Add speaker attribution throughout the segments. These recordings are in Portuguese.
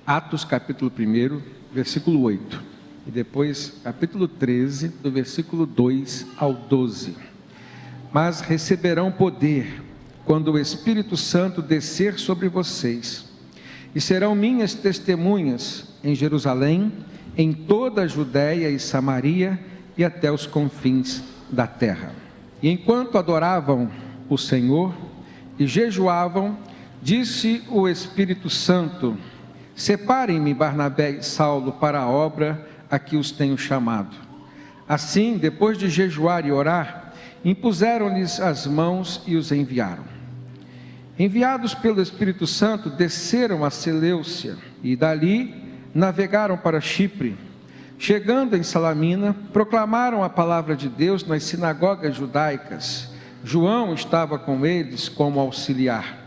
Speaker 1: Atos capítulo 1, versículo 8, e depois capítulo 13, do versículo 2 ao 12. Mas receberão poder quando o Espírito Santo descer sobre vocês, e serão minhas testemunhas em Jerusalém, em toda a Judéia e Samaria e até os confins da terra. E enquanto adoravam o Senhor e jejuavam, disse o Espírito Santo: separem-me Barnabé e Saulo para a obra a que os tenho chamado. Assim, depois de jejuar e orar, impuseram-lhes as mãos e os enviaram. Enviados pelo Espírito Santo, desceram a Seleucia e dali navegaram para Chipre. Chegando em Salamina, proclamaram a palavra de Deus nas sinagogas judaicas. João estava com eles como auxiliar.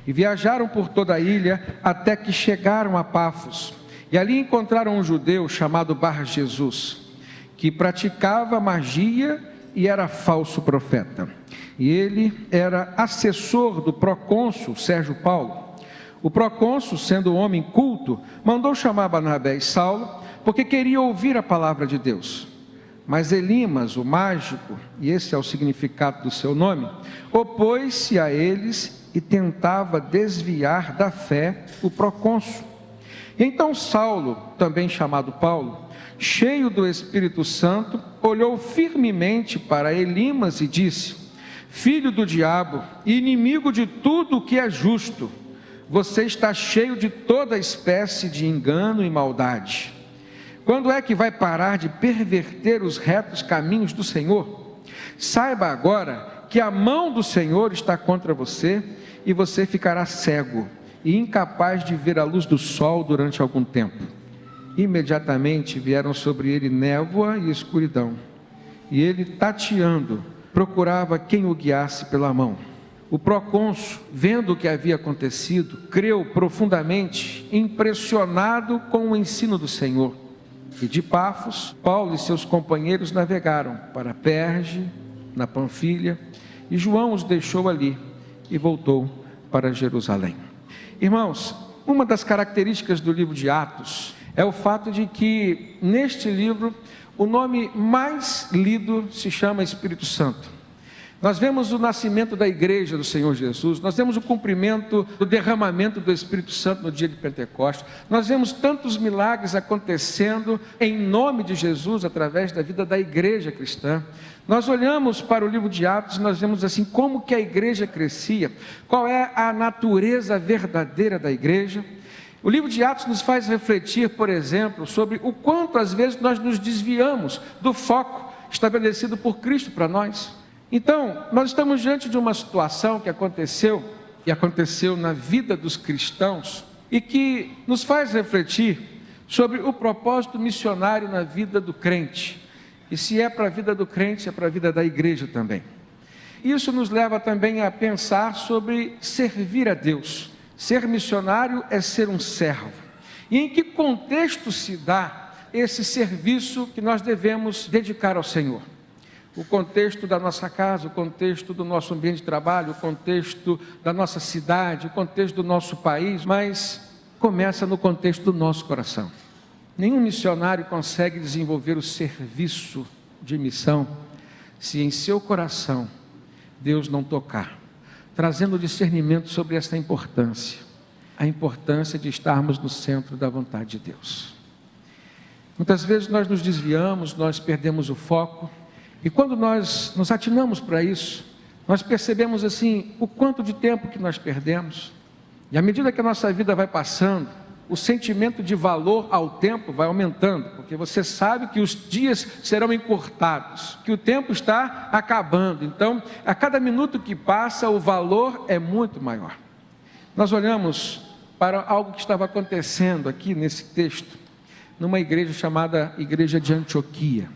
Speaker 1: E viajaram por toda a ilha até que chegaram a Pafos. E ali encontraram um judeu chamado Bar-Jesus, que praticava magia e era falso profeta. E ele era assessor do procônsul Sérgio Paulo. O procônsul, sendo um homem culto, mandou chamar Barnabé e Saulo, porque queria ouvir a palavra de Deus. Mas Elimas, o mágico, e esse é o significado do seu nome, opôs-se a eles e tentava desviar da fé o procônsul. Então Saulo, também chamado Paulo, cheio do Espírito Santo, olhou firmemente para Elimas e disse: filho do diabo e inimigo de tudo o que é justo, você está cheio de toda espécie de engano e maldade. Quando é que vai parar de perverter os retos caminhos do Senhor? Saiba agora que a mão do Senhor está contra você, e você ficará cego e incapaz de ver a luz do sol durante algum tempo. Imediatamente vieram sobre ele névoa e escuridão, e ele, tateando, procurava quem o guiasse pela mão. O procônsul, vendo o que havia acontecido, creu profundamente, impressionado com o ensino do Senhor. E de Pafos, Paulo e seus companheiros navegaram para Perge, na Panfilha, e João os deixou ali e voltou para Jerusalém. Irmãos, uma das características do livro de Atos é o fato de que neste livro o nome mais lido se chama Espírito Santo. Nós vemos o nascimento da igreja do Senhor Jesus, nós vemos o cumprimento do derramamento do Espírito Santo no dia de Pentecostes, nós vemos tantos milagres acontecendo em nome de Jesus através da vida da igreja cristã. Nós olhamos para o livro de Atos e nós vemos assim como que a igreja crescia, qual é a natureza verdadeira da igreja. O livro de Atos nos faz refletir, por exemplo, sobre o quanto às vezes nós nos desviamos do foco estabelecido por Cristo para nós. Então, nós estamos diante de uma situação que aconteceu na vida dos cristãos e que nos faz refletir sobre o propósito missionário na vida do crente. E se é para a vida do crente, é para a vida da igreja também. Isso nos leva também a pensar sobre servir a Deus. Ser missionário é ser um servo. E em que contexto se dá esse serviço que nós devemos dedicar ao Senhor? O contexto da nossa casa, o contexto do nosso ambiente de trabalho, o contexto da nossa cidade, o contexto do nosso país, mas começa no contexto do nosso coração. Nenhum missionário consegue desenvolver o serviço de missão se em seu coração Deus não tocar, trazendo discernimento sobre essa importância, a importância de estarmos no centro da vontade de Deus. Muitas vezes nós nos desviamos, nós perdemos o foco, e quando nós nos atinamos para isso, nós percebemos assim o quanto de tempo que nós perdemos. E à medida que a nossa vida vai passando, o sentimento de valor ao tempo vai aumentando, porque você sabe que os dias serão encurtados, que o tempo está acabando. Então, a cada minuto que passa, o valor é muito maior. Nós olhamos para algo que estava acontecendo aqui nesse texto, numa igreja chamada Igreja de Antioquia.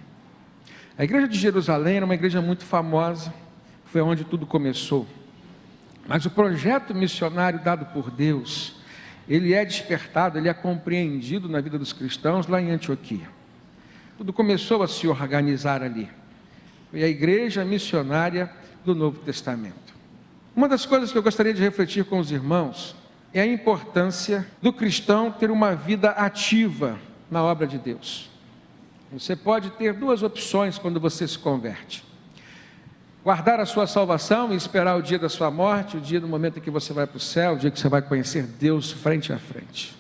Speaker 1: A igreja de Jerusalém era uma igreja muito famosa, foi onde tudo começou. Mas o projeto missionário dado por Deus, ele é despertado, ele é compreendido na vida dos cristãos lá em Antioquia. Tudo começou a se organizar ali. Foi a igreja missionária do Novo Testamento. Uma das coisas que eu gostaria de refletir com os irmãos é a importância do cristão ter uma vida ativa na obra de Deus. Você pode ter duas opções quando você se converte: guardar a sua salvação e esperar o dia da sua morte, o dia do momento em que você vai para o céu, o dia que você vai conhecer Deus frente a frente.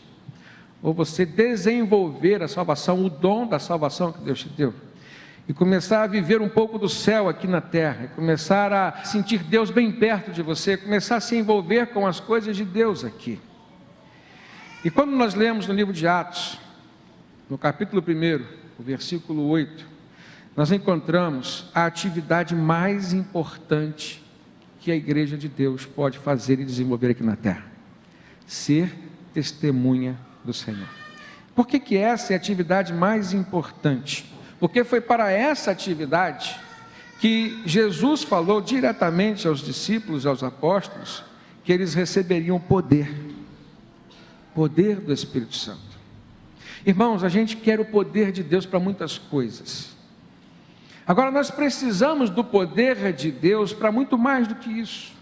Speaker 1: Ou você desenvolver a salvação, o dom da salvação que Deus te deu, e começar a viver um pouco do céu aqui na terra, e começar a sentir Deus bem perto de você, começar a se envolver com as coisas de Deus aqui. E quando nós lemos no livro de Atos, no capítulo 1, o versículo 8, nós encontramos a atividade mais importante que a igreja de Deus pode fazer e desenvolver aqui na terra: ser testemunha do Senhor. Por que essa é a atividade mais importante? Porque foi para essa atividade que Jesus falou diretamente aos discípulos e aos apóstolos que eles receberiam o poder do Espírito Santo. Irmãos, a gente quer o poder de Deus para muitas coisas. Agora, nós precisamos do poder de Deus para muito mais do que isso.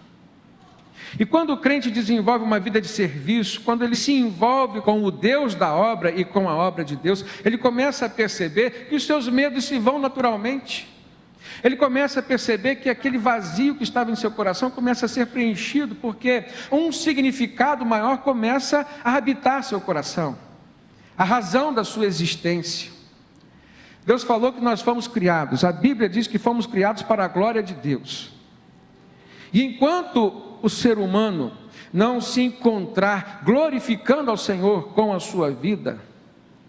Speaker 1: E quando o crente desenvolve uma vida de serviço, quando ele se envolve com o Deus da obra e com a obra de Deus, ele começa a perceber que os seus medos se vão naturalmente. Ele começa a perceber que aquele vazio que estava em seu coração começa a ser preenchido, porque um significado maior começa a habitar seu coração, a razão da sua existência. Deus falou que nós fomos criados, a Bíblia diz que fomos criados para a glória de Deus. E enquanto o ser humano não se encontrar glorificando ao Senhor com a sua vida,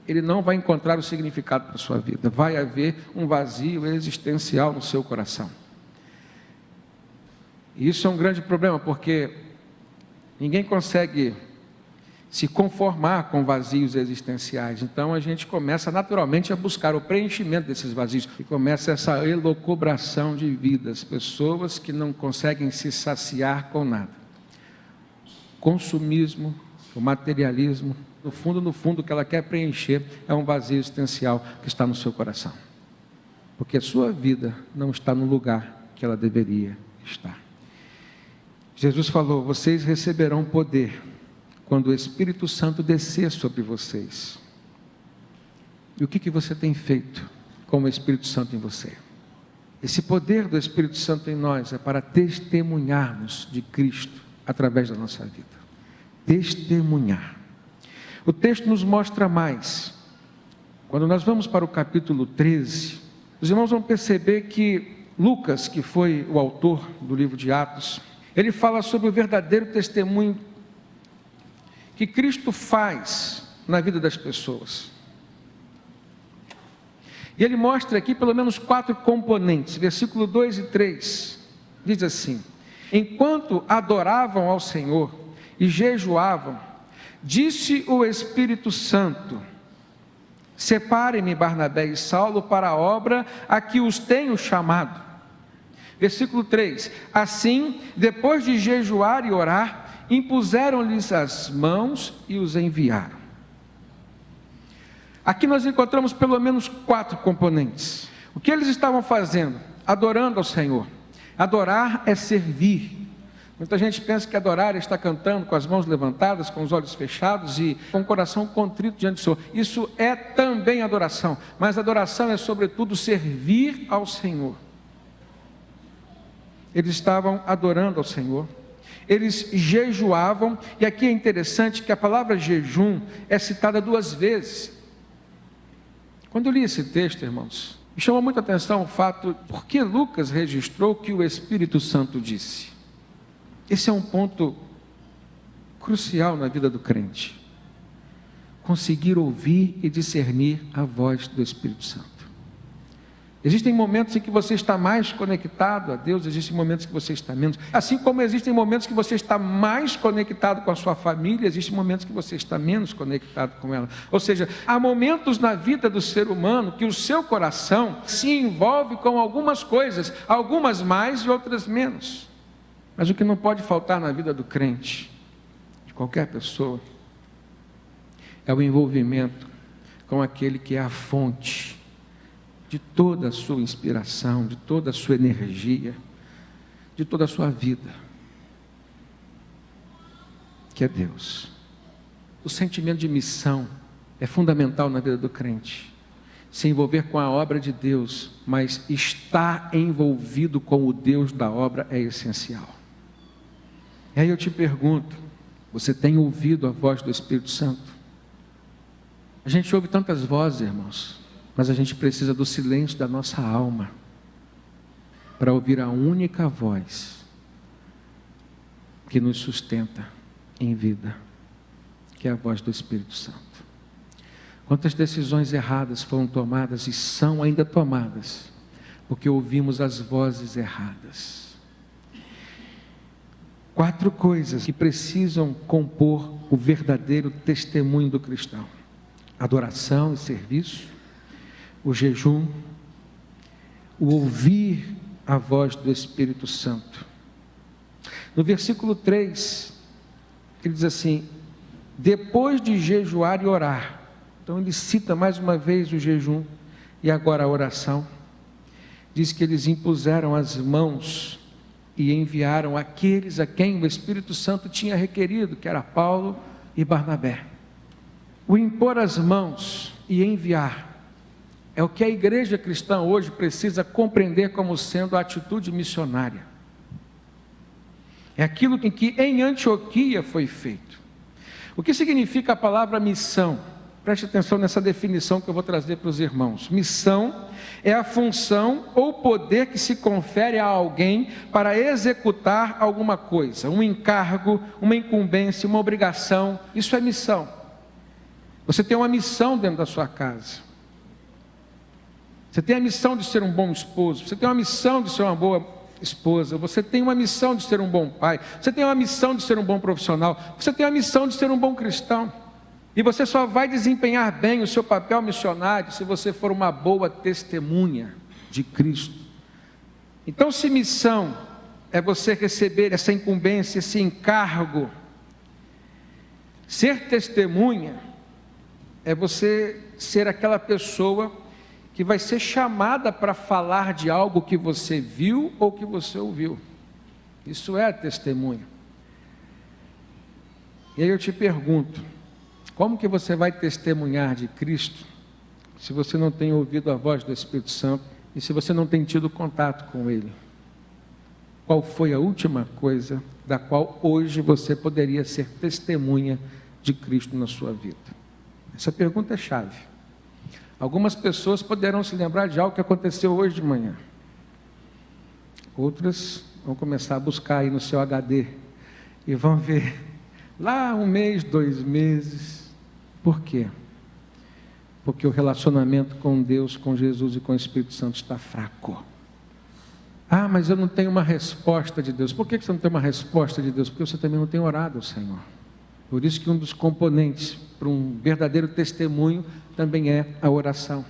Speaker 1: ele não vai encontrar o significado para a sua vida. Vai haver um vazio existencial no seu coração. E isso é um grande problema, porque ninguém consegue se conformar com vazios existenciais. Então a gente começa naturalmente a buscar o preenchimento desses vazios, e começa essa elucubração de vidas, pessoas que não conseguem se saciar com nada. Consumismo, o materialismo, no fundo, o que ela quer preencher é um vazio existencial que está no seu coração, porque a sua vida não está no lugar que ela deveria estar. Jesus falou: vocês receberão poder quando o Espírito Santo descer sobre vocês. E o que você tem feito com o Espírito Santo em você? Esse poder do Espírito Santo em nós é para testemunharmos de Cristo através da nossa vida. Testemunhar. O texto nos mostra mais. Quando nós vamos para o capítulo 13, os irmãos vão perceber que Lucas, que foi o autor do livro de Atos, ele fala sobre o verdadeiro testemunho que Cristo faz na vida das pessoas. E ele mostra aqui pelo menos 4 componentes. Versículo 2 e 3 diz assim: enquanto adoravam ao Senhor e jejuavam, disse o Espírito Santo: separem-me Barnabé e Saulo para a obra a que os tenho chamado. Versículo 3: assim, depois de jejuar e orar, impuseram-lhes as mãos e os enviaram. Aqui nós encontramos pelo menos 4 componentes. O que eles estavam fazendo? Adorando ao Senhor. Adorar é servir. Muita gente pensa que adorar é estar cantando com as mãos levantadas, com os olhos fechados e com o coração contrito diante do Senhor. Isso é também adoração, mas adoração é sobretudo servir ao Senhor. Eles estavam adorando ao Senhor. Eles jejuavam, e aqui é interessante que a palavra jejum é citada 2 vezes. Quando eu li esse texto, irmãos, me chamou muita atenção o fato, porque Lucas registrou que o Espírito Santo disse. Esse é um ponto crucial na vida do crente. Conseguir ouvir e discernir a voz do Espírito Santo. Existem momentos em que você está mais conectado a Deus, existem momentos que você está menos. Assim como existem momentos que você está mais conectado com a sua família, existem momentos que você está menos conectado com ela. Ou seja, há momentos na vida do ser humano que o seu coração se envolve com algumas coisas, algumas mais e outras menos. Mas o que não pode faltar na vida do crente, de qualquer pessoa, é o envolvimento com aquele que é a fonte de toda a sua inspiração, de toda a sua energia, de toda a sua vida. que é Deus. O sentimento de missão é fundamental na vida do crente. Se envolver com a obra de Deus, mas estar envolvido com o Deus da obra é essencial. E aí eu te pergunto, você tem ouvido a voz do Espírito Santo? A gente ouve tantas vozes, irmãos, mas a gente precisa do silêncio da nossa alma para ouvir a única voz que nos sustenta em vida, que é a voz do Espírito Santo. Quantas decisões erradas foram tomadas e são ainda tomadas, porque ouvimos as vozes erradas. 4 coisas que precisam compor o verdadeiro testemunho do cristão: adoração e serviço, o jejum, o ouvir a voz do Espírito Santo. No versículo 3, ele diz assim: depois de jejuar e orar. Então ele cita mais uma vez o jejum e agora a oração. Diz que eles impuseram as mãos e enviaram aqueles a quem o Espírito Santo tinha requerido, que era Paulo e Barnabé. O impor as mãos e enviar é o que a igreja cristã hoje precisa compreender como sendo a atitude missionária. É aquilo que em Antioquia foi feito. O que significa a palavra missão? Preste atenção nessa definição que eu vou trazer para os irmãos. Missão é a função ou poder que se confere a alguém para executar alguma coisa, um encargo, uma incumbência, uma obrigação. Isso é missão. Você tem uma missão dentro da sua casa. Você tem a missão de ser um bom esposo, você tem uma missão de ser uma boa esposa, você tem uma missão de ser um bom pai, você tem uma missão de ser um bom profissional, você tem a missão de ser um bom cristão. E você só vai desempenhar bem o seu papel missionário se você for uma boa testemunha de Cristo. Então, se missão é você receber essa incumbência, esse encargo, ser testemunha é você ser aquela pessoa que vai ser chamada para falar de algo que você viu ou que você ouviu. Isso é testemunha. E aí eu te pergunto, como que você vai testemunhar de Cristo se você não tem ouvido a voz do Espírito Santo e se você não tem tido contato com Ele? Qual foi a última coisa da qual hoje você poderia ser testemunha de Cristo na sua vida? Essa pergunta é chave. Algumas pessoas poderão se lembrar de algo que aconteceu hoje de manhã. Outras vão começar a buscar aí no seu HD e vão ver lá 1 mês, 2 meses. Por quê? Porque o relacionamento com Deus, com Jesus e com o Espírito Santo está fraco. Ah, mas eu não tenho uma resposta de Deus. Por que você não tem uma resposta de Deus? Porque você também não tem orado ao Senhor. Por isso que um dos componentes para um verdadeiro testemunho também é a oração.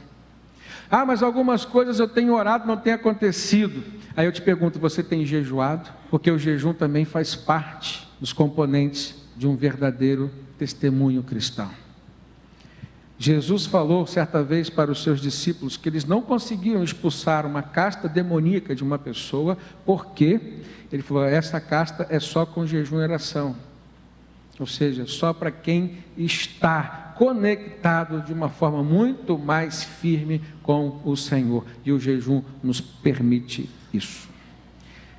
Speaker 1: Ah, mas algumas coisas eu tenho orado, não tem acontecido. Aí eu te pergunto, você tem jejuado? Porque o jejum também faz parte dos componentes de um verdadeiro testemunho cristão. Jesus falou certa vez para os seus discípulos que eles não conseguiam expulsar uma casta demoníaca de uma pessoa, porque ele falou, essa casta é só com jejum e oração. Ou seja, só para quem está conectado de uma forma muito mais firme com o Senhor. E o jejum nos permite isso.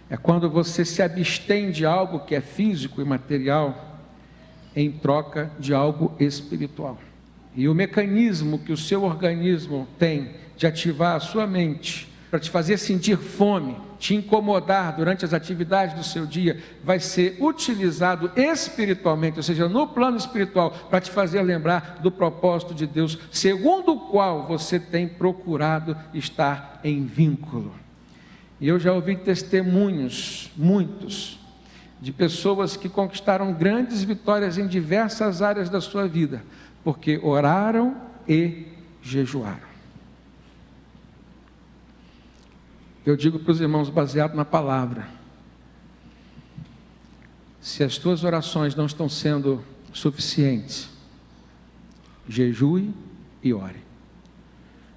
Speaker 1: É quando você se abstém de algo que é físico e material, em troca de algo espiritual. E o mecanismo que o seu organismo tem de ativar a sua mente, para te fazer sentir fome, te incomodar durante as atividades do seu dia, vai ser utilizado espiritualmente, ou seja, no plano espiritual, para te fazer lembrar do propósito de Deus, segundo o qual você tem procurado estar em vínculo. E eu já ouvi testemunhos, muitos, de pessoas que conquistaram grandes vitórias em diversas áreas da sua vida, porque oraram e jejuaram. Eu digo para os irmãos, baseado na palavra, se as tuas orações não estão sendo suficientes, jejue e ore.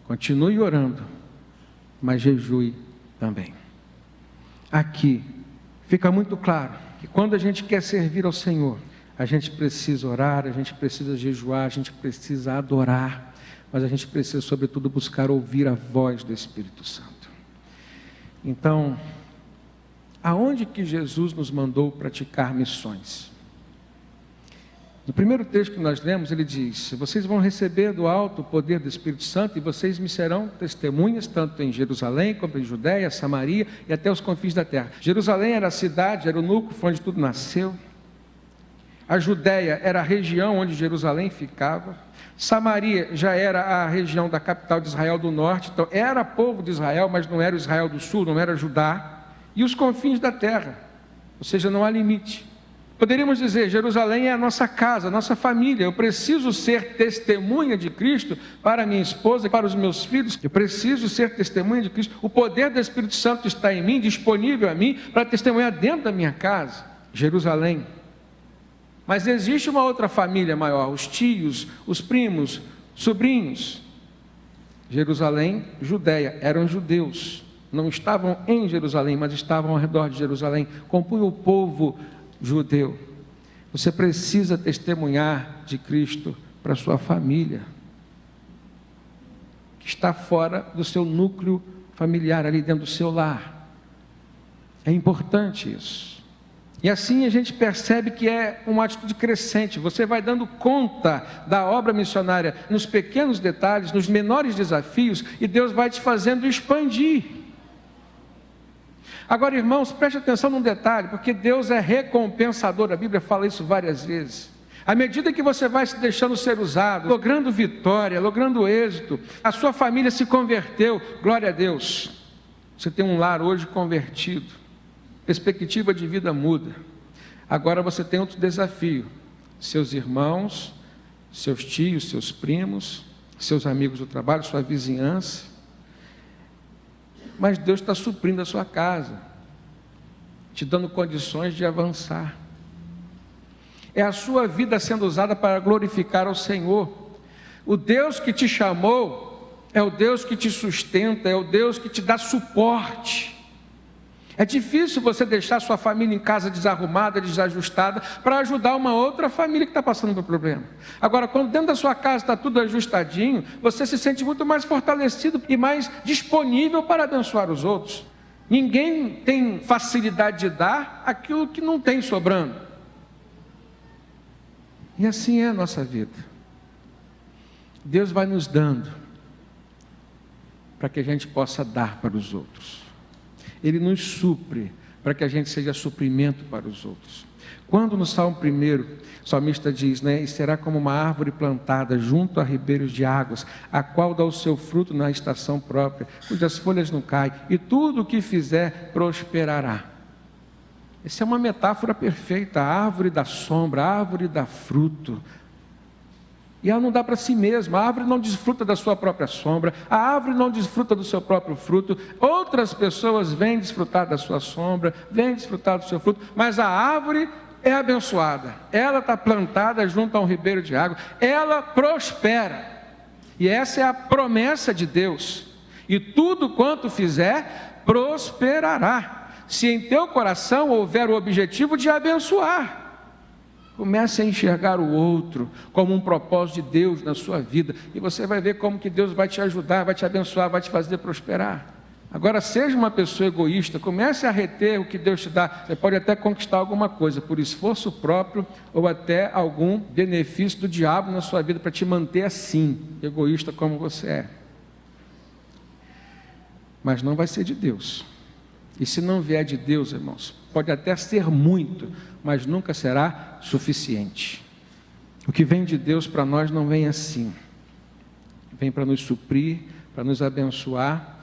Speaker 1: Continue orando, mas jejue também. Aqui fica muito claro que quando a gente quer servir ao Senhor, A gente precisa orar, a gente precisa jejuar, a gente precisa adorar, mas a gente precisa, sobretudo, buscar ouvir a voz do Espírito Santo. Então, aonde que Jesus nos mandou praticar missões? No primeiro texto que nós lemos, ele diz: vocês vão receber do alto o poder do Espírito Santo e vocês me serão testemunhas, tanto em Jerusalém, como em Judeia, Samaria e até os confins da terra. Jerusalém era a cidade, era o núcleo, foi onde tudo nasceu. A Judeia era a região onde Jerusalém ficava. Samaria já era a região da capital de Israel do norte, então era povo de Israel, mas não era o Israel do sul, não era Judá. E os confins da terra, ou seja, não há limite. Poderíamos dizer, Jerusalém é a nossa casa, a nossa família. Eu preciso ser testemunha de Cristo para minha esposa e para os meus filhos. Eu preciso ser testemunha de Cristo. O poder do Espírito Santo está em mim, disponível a mim, para testemunhar dentro da minha casa. Jerusalém. Mas existe uma outra família maior, os tios, os primos, sobrinhos. Jerusalém, Judeia, eram judeus. Não estavam em Jerusalém, mas estavam ao redor de Jerusalém. Compunham o povo judeu. Você precisa testemunhar de Cristo para a sua família, que está fora do seu núcleo familiar, ali dentro do seu lar. É importante isso. E assim a gente percebe que é uma atitude crescente. Você vai dando conta da obra missionária nos pequenos detalhes, nos menores desafios, e Deus vai te fazendo expandir. Agora, irmãos, preste atenção num detalhe, porque Deus é recompensador, a Bíblia fala isso várias vezes. À medida que você vai se deixando ser usado, logrando vitória, logrando êxito, a sua família se converteu, glória a Deus. Você tem um lar hoje convertido, perspectiva de vida muda. Agora você tem outro desafio, seus irmãos, seus tios, seus primos, seus amigos do trabalho, sua vizinhança. Mas Deus está suprindo a sua casa, te dando condições de avançar. É a sua vida sendo usada para glorificar ao Senhor. O Deus que te chamou é o Deus que te sustenta, é o Deus que te dá suporte. É difícil você deixar sua família em casa desarrumada, desajustada, para ajudar uma outra família que está passando por problema. Agora, quando dentro da sua casa está tudo ajustadinho, você se sente muito mais fortalecido e mais disponível para abençoar os outros. Ninguém tem facilidade de dar aquilo que não tem sobrando. E assim é a nossa vida. Deus vai nos dando para que a gente possa dar para os outros. Ele nos supre para que a gente seja suprimento para os outros. Quando no Salmo 1, o salmista diz, e será como uma árvore plantada junto a ribeiros de águas, a qual dá o seu fruto na estação própria, cujas folhas não caem, e tudo o que fizer prosperará. Essa é uma metáfora perfeita, a árvore dá sombra, a árvore dá fruto. E ela não dá para si mesma, a árvore não desfruta da sua própria sombra, a árvore não desfruta do seu próprio fruto, outras pessoas vêm desfrutar da sua sombra, vêm desfrutar do seu fruto, mas a árvore é abençoada, ela está plantada junto a um ribeiro de água, ela prospera, e essa é a promessa de Deus, e tudo quanto fizer, prosperará, se em teu coração houver o objetivo de abençoar. Comece a enxergar o outro como um propósito de Deus na sua vida, e você vai ver como que Deus vai te ajudar, vai te abençoar, vai te fazer prosperar. Agora, seja uma pessoa egoísta, comece a reter o que Deus te dá. Você pode até conquistar alguma coisa por esforço próprio ou até algum benefício do diabo na sua vida para te manter assim, egoísta como você é. Mas não vai ser de Deus. E se não vier de Deus, irmãos, pode até ser muito, mas nunca será suficiente. O que vem de Deus para nós não vem assim. Vem para nos suprir, para nos abençoar,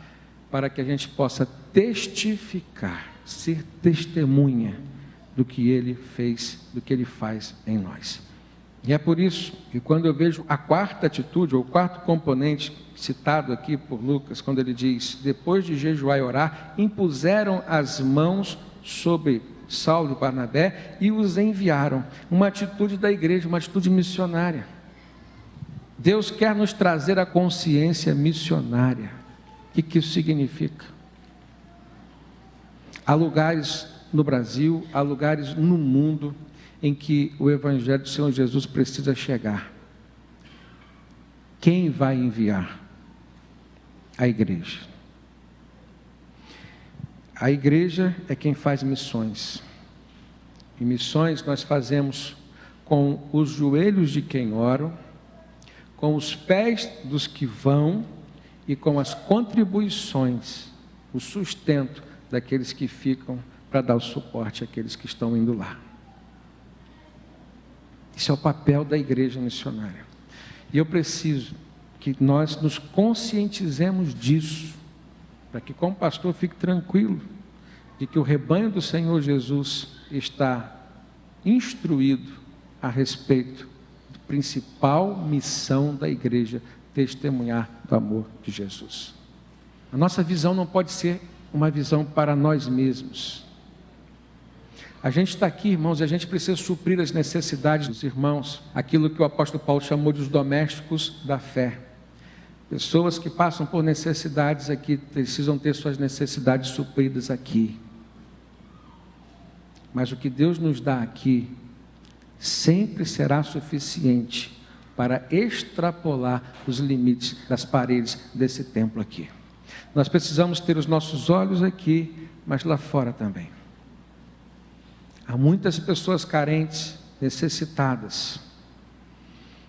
Speaker 1: para que a gente possa testificar, ser testemunha do que Ele fez, do que Ele faz em nós. E é por isso que quando eu vejo a quarta atitude, ou o quarto componente citado aqui por Lucas, quando ele diz, depois de jejuar e orar, impuseram as mãos sobre Saulo e Barnabé e os enviaram. Uma atitude da igreja, uma atitude missionária. Deus quer nos trazer a consciência missionária. O que isso significa? Há lugares no Brasil, há lugares no mundo em que o Evangelho do Senhor Jesus precisa chegar. Quem vai enviar? A igreja. A igreja é quem faz missões. E missões nós fazemos com os joelhos de quem ora, com os pés dos que vão e com as contribuições, o sustento daqueles que ficam para dar o suporte àqueles que estão indo lá. Esse é o papel da igreja missionária. E eu preciso que nós nos conscientizemos disso, para que como pastor fique tranquilo, de que o rebanho do Senhor Jesus está instruído a respeito da principal missão da igreja, testemunhar do amor de Jesus. A nossa visão não pode ser uma visão para nós mesmos. A gente está aqui, irmãos, e a gente precisa suprir as necessidades dos irmãos, aquilo que o apóstolo Paulo chamou de os domésticos da fé. Pessoas que passam por necessidades aqui, precisam ter suas necessidades supridas aqui. Mas o que Deus nos dá aqui, sempre será suficiente para extrapolar os limites das paredes desse templo aqui. Nós precisamos ter os nossos olhos aqui, mas lá fora também. Há muitas pessoas carentes, necessitadas.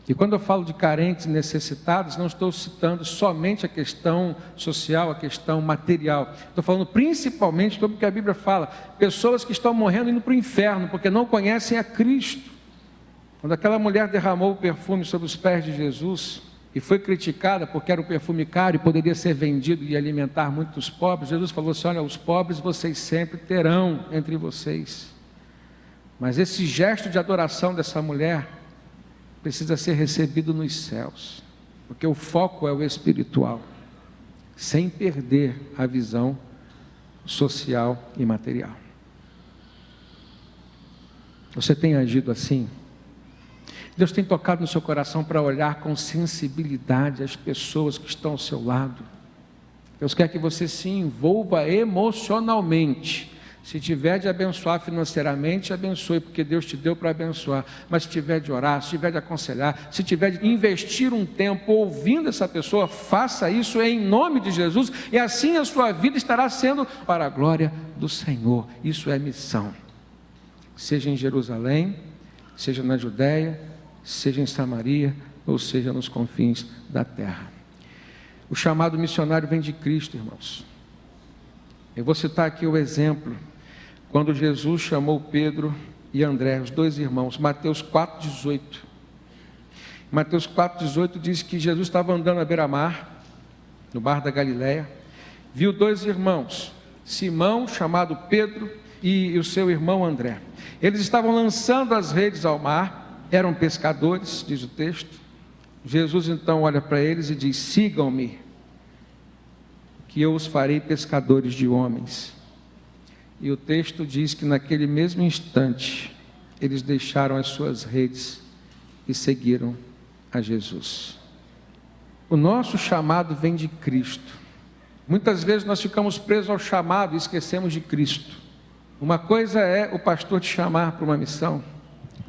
Speaker 1: E quando eu falo de carentes, necessitados, não estou citando somente a questão social, a questão material. Estou falando principalmente sobre o que a Bíblia fala. Pessoas que estão morrendo indo para o inferno, porque não conhecem a Cristo. Quando aquela mulher derramou o perfume sobre os pés de Jesus, e foi criticada porque era um perfume caro e poderia ser vendido e alimentar muitos pobres, Jesus falou assim: olha, os pobres vocês sempre terão entre vocês. Mas esse gesto de adoração dessa mulher precisa ser recebido nos céus, porque o foco é o espiritual, sem perder a visão social e material. Você tem agido assim? Deus tem tocado no seu coração para olhar com sensibilidade as pessoas que estão ao seu lado. Deus quer que você se envolva emocionalmente. Se tiver de abençoar financeiramente, abençoe, porque Deus te deu para abençoar. Mas se tiver de orar, se tiver de aconselhar, se tiver de investir um tempo ouvindo essa pessoa, faça isso em nome de Jesus, e assim a sua vida estará sendo para a glória do Senhor. Isso é missão. Seja em Jerusalém, seja na Judéia, seja em Samaria, ou seja nos confins da terra. O chamado missionário vem de Cristo, irmãos. Eu vou citar aqui o exemplo, quando Jesus chamou Pedro e André, os dois irmãos, Mateus 4,18. Mateus 4,18 diz que Jesus estava andando à beira-mar, no bar da Galileia, viu dois irmãos, Simão, chamado Pedro, e o seu irmão André. Eles estavam lançando as redes ao mar, eram pescadores, diz o texto. Jesus então olha para eles e diz: sigam-me, que eu os farei pescadores de homens. E o texto diz que naquele mesmo instante, eles deixaram as suas redes e seguiram a Jesus. O nosso chamado vem de Cristo. Muitas vezes nós ficamos presos ao chamado e esquecemos de Cristo. Uma coisa é o pastor te chamar para uma missão,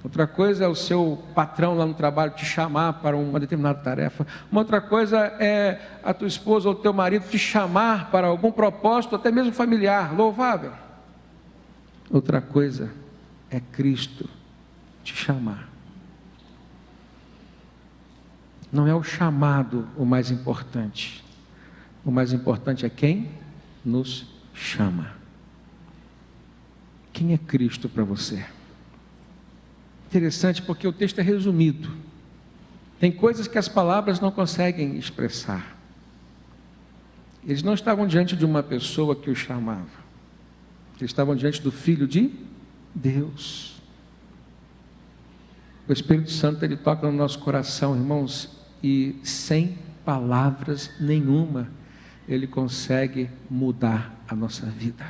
Speaker 1: outra coisa é o seu patrão lá no trabalho te chamar para uma determinada tarefa, uma outra coisa é a tua esposa ou o teu marido te chamar para algum propósito, até mesmo familiar, louvável. Outra coisa é Cristo te chamar. Não é o chamado o mais importante é quem nos chama. Quem é Cristo para você? Interessante, porque o texto é resumido. Tem coisas que as palavras não conseguem expressar. Eles não estavam diante de uma pessoa que os chamava. Eles estavam diante do Filho de Deus. O Espírito Santo, ele toca no nosso coração, irmãos, e sem palavras nenhuma, ele consegue mudar a nossa vida.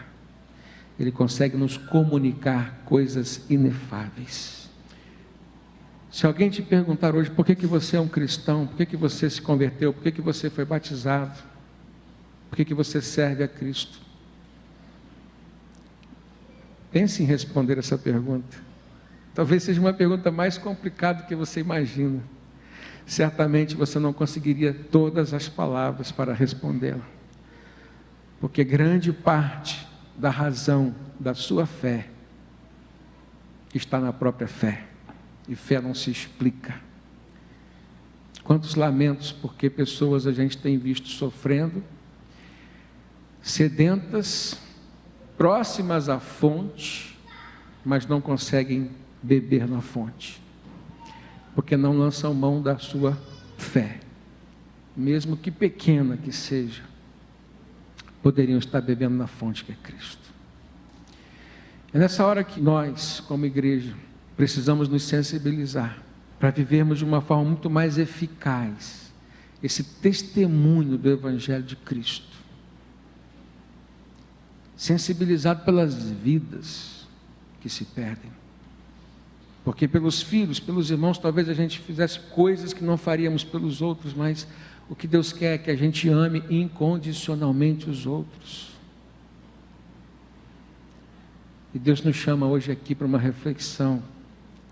Speaker 1: Ele consegue nos comunicar coisas inefáveis. Se alguém te perguntar hoje, por que você é um cristão? Por que você se converteu? Por que você foi batizado? Por que você serve a Cristo? Pense em responder essa pergunta. Talvez seja uma pergunta mais complicada do que você imagina. Certamente você não conseguiria todas as palavras para respondê-la, porque grande parte da razão da sua fé está na própria fé, e fé não se explica. Quantos lamentos, porque pessoas a gente tem visto sofrendo, sedentas, próximas à fonte, mas não conseguem beber na fonte, porque não lançam mão da sua fé, mesmo que pequena que seja, poderiam estar bebendo na fonte que é Cristo. É nessa hora que nós, como igreja, precisamos nos sensibilizar, para vivermos de uma forma muito mais eficaz, esse testemunho do Evangelho de Cristo, sensibilizado pelas vidas que se perdem, porque pelos filhos, pelos irmãos, talvez a gente fizesse coisas que não faríamos pelos outros, mas o que Deus quer é que a gente ame incondicionalmente os outros. E Deus nos chama hoje aqui para uma reflexão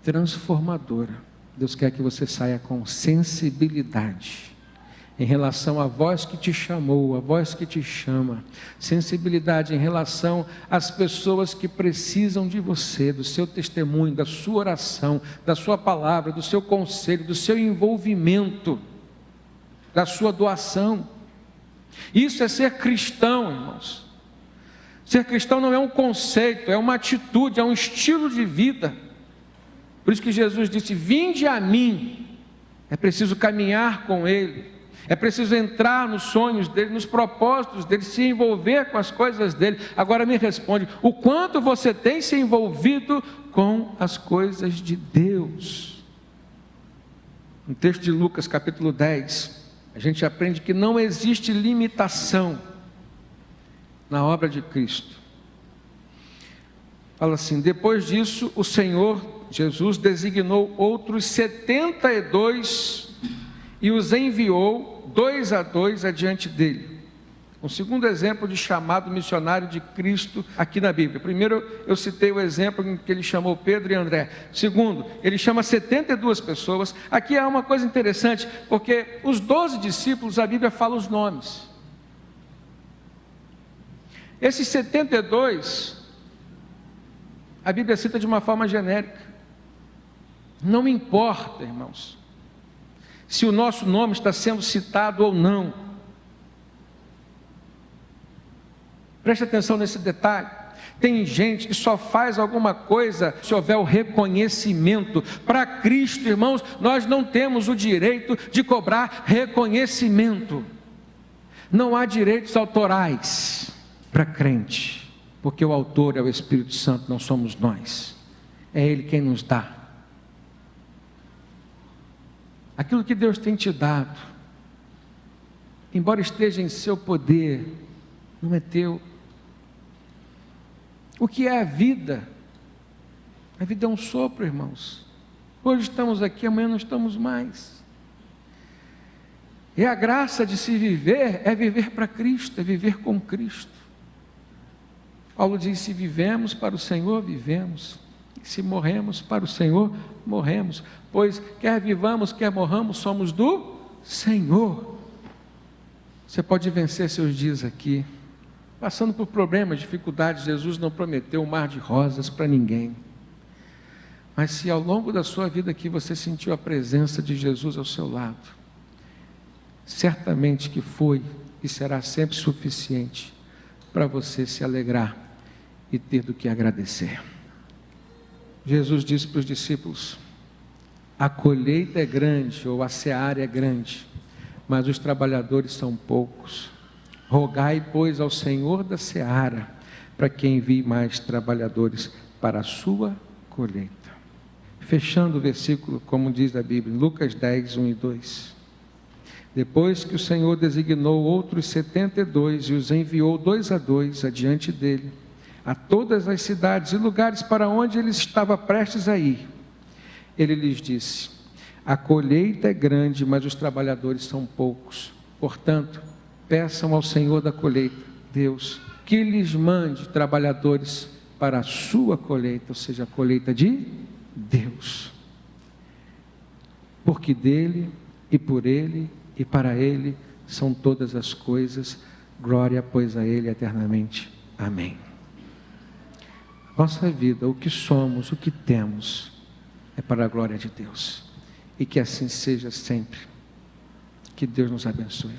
Speaker 1: transformadora. Deus quer que você saia com sensibilidade em relação à voz que te chamou, a voz que te chama, sensibilidade em relação às pessoas que precisam de você, do seu testemunho, da sua oração, da sua palavra, do seu conselho, do seu envolvimento, da sua doação. Isso é ser cristão, irmãos. Ser cristão não é um conceito, é uma atitude, é um estilo de vida. Por isso que Jesus disse: vinde a mim. É preciso caminhar com Ele, é preciso entrar nos sonhos dEle, nos propósitos dEle, se envolver com as coisas dEle. Agora me responde, o quanto você tem se envolvido com as coisas de Deus? No texto de Lucas capítulo 10, a gente aprende que não existe limitação na obra de Cristo. Fala assim: depois disso o Senhor Jesus designou outros 72 e os enviou 2 a 2 adiante dele. Um segundo exemplo de chamado missionário de Cristo aqui na Bíblia. Primeiro eu citei o exemplo em que ele chamou Pedro e André. Segundo, ele chama 72 pessoas. Aqui há uma coisa interessante, porque os 12 discípulos, a Bíblia fala os nomes. Esses 72, a Bíblia cita de uma forma genérica. Não importa, irmãos, se o nosso nome está sendo citado ou não. Preste atenção nesse detalhe. Tem gente que só faz alguma coisa se houver o reconhecimento. Para Cristo, irmãos, nós não temos o direito de cobrar reconhecimento. Não há direitos autorais para crente, porque o autor é o Espírito Santo, não somos nós. É Ele quem nos dá. Aquilo que Deus tem te dado, embora esteja em seu poder, não é teu. O que é a vida? A vida é um sopro, irmãos. Hoje estamos aqui, amanhã não estamos mais. E a graça de se viver é viver para Cristo, é viver com Cristo. Paulo diz: se vivemos para o Senhor, vivemos. E se morremos para o Senhor, morremos. Pois quer vivamos, quer morramos, somos do Senhor. Você pode vencer seus dias aqui, passando por problemas, dificuldades. Jesus não prometeu um mar de rosas para ninguém. Mas se ao longo da sua vida aqui você sentiu a presença de Jesus ao seu lado, certamente que foi e será sempre suficiente para você se alegrar e ter do que agradecer. Jesus disse para os discípulos: a colheita é grande, ou a seara é grande, mas os trabalhadores são poucos. Rogai, pois, ao Senhor da seara, para que envie mais trabalhadores para a sua colheita. Fechando o versículo, como diz a Bíblia, em Lucas 10, 1 e 2. Depois que o Senhor designou outros 72 e os enviou 2 a 2 adiante dele, a todas as cidades e lugares para onde ele estava prestes a ir, ele lhes disse: a colheita é grande, mas os trabalhadores são poucos. Portanto, peçam ao Senhor da colheita, Deus, que lhes mande trabalhadores para a sua colheita, ou seja, a colheita de Deus. Porque dele, e por ele, e para ele são todas as coisas. Glória, pois, a ele eternamente. Amém. Nossa vida, o que somos, o que temos, é para a glória de Deus. E que assim seja sempre. Que Deus nos abençoe.